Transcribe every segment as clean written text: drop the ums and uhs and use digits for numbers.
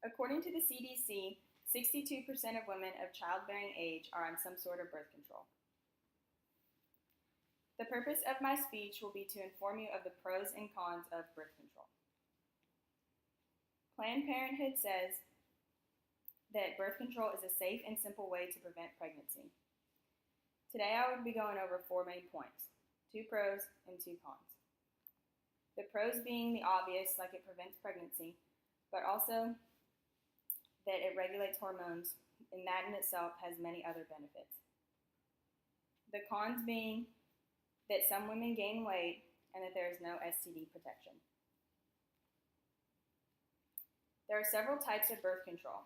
According to the CDC, 62% of women of childbearing age are on some sort of birth control. The purpose of my speech will be to inform you of the pros and cons of birth control. Planned Parenthood says that birth control is a safe and simple way to prevent pregnancy. Today I will be going over 4 main points, 2 pros and 2 cons. The pros being the obvious, like it prevents pregnancy, but also that it regulates hormones, and that in itself has many other benefits. The cons being that some women gain weight and that there is no STD protection. There are several types of birth control,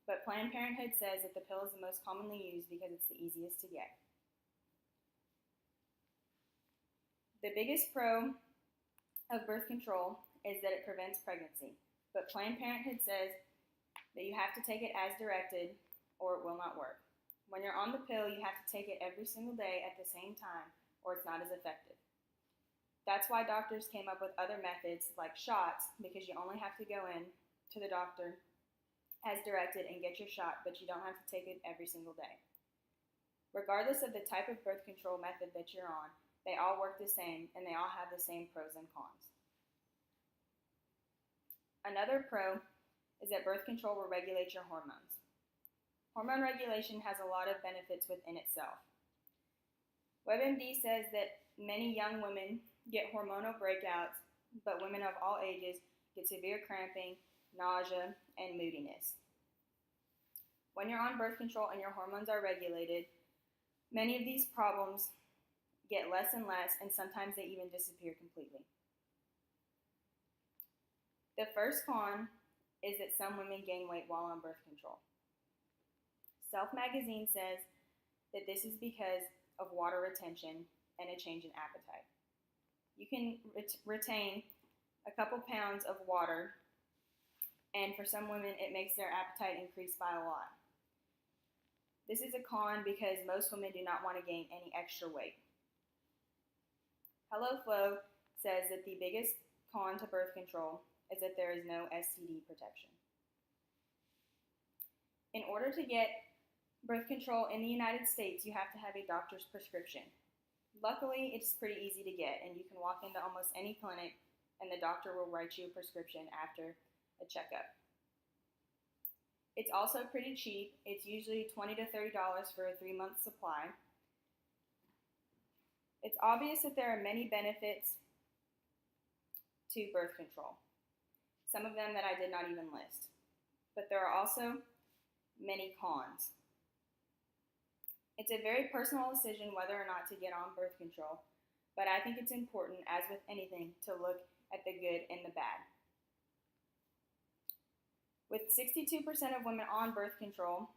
but Planned Parenthood says that the pill is the most commonly used because it's the easiest to get. The biggest pro of birth control is that it prevents pregnancy, but Planned Parenthood says that you have to take it as directed or it will not work. When you're on the pill, you have to take it every single day at the same time or it's not as effective. That's why doctors came up with other methods like shots, because you only have to go in to the doctor as directed and get your shot, but you don't have to take it every single day. Regardless of the type of birth control method that you're on, they all work the same and they all have the same pros and cons. Another pro is that birth control will regulate your hormones. Hormone regulation has a lot of benefits within itself. WebMD says that many young women get hormonal breakouts, but women of all ages get severe cramping, nausea, and moodiness. When you're on birth control and your hormones are regulated, many of these problems get less and less, and sometimes they even disappear completely. The first con is that some women gain weight while on birth control. Self Magazine says that this is because of water retention and a change in appetite. You can retain a couple pounds of water, and for some women it makes their appetite increase by a lot. This is a con because most women do not want to gain any extra weight. Hello Flo says that the biggest con to birth control is that there is no STD protection. In order to get birth control in the United States, you have to have a doctor's prescription. Luckily, it's pretty easy to get, and you can walk into almost any clinic and the doctor will write you a prescription after a checkup. It's also pretty cheap. It's usually $20 to $30 for a 3-month supply. It's obvious that there are many benefits to birth control, some of them that I did not even list. But there are also many cons. It's a very personal decision whether or not to get on birth control, but I think it's important, as with anything, to look at the good and the bad. With 62% of women on birth control,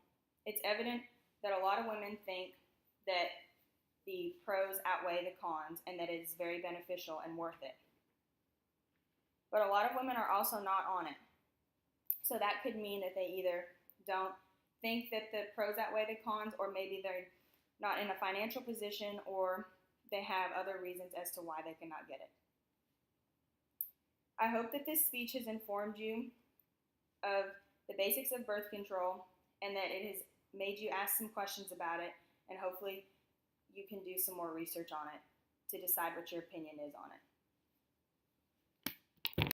it's evident that a lot of women think that the pros outweigh the cons and that it is very beneficial and worth it. But a lot of women are also not on it. So that could mean that they either don't think that the pros outweigh the cons, or maybe they're not in a financial position, or they have other reasons as to why they cannot get it. I hope that this speech has informed you of the basics of birth control and that it has made you ask some questions about it, and hopefully you can do some more research on it to decide what your opinion is on it.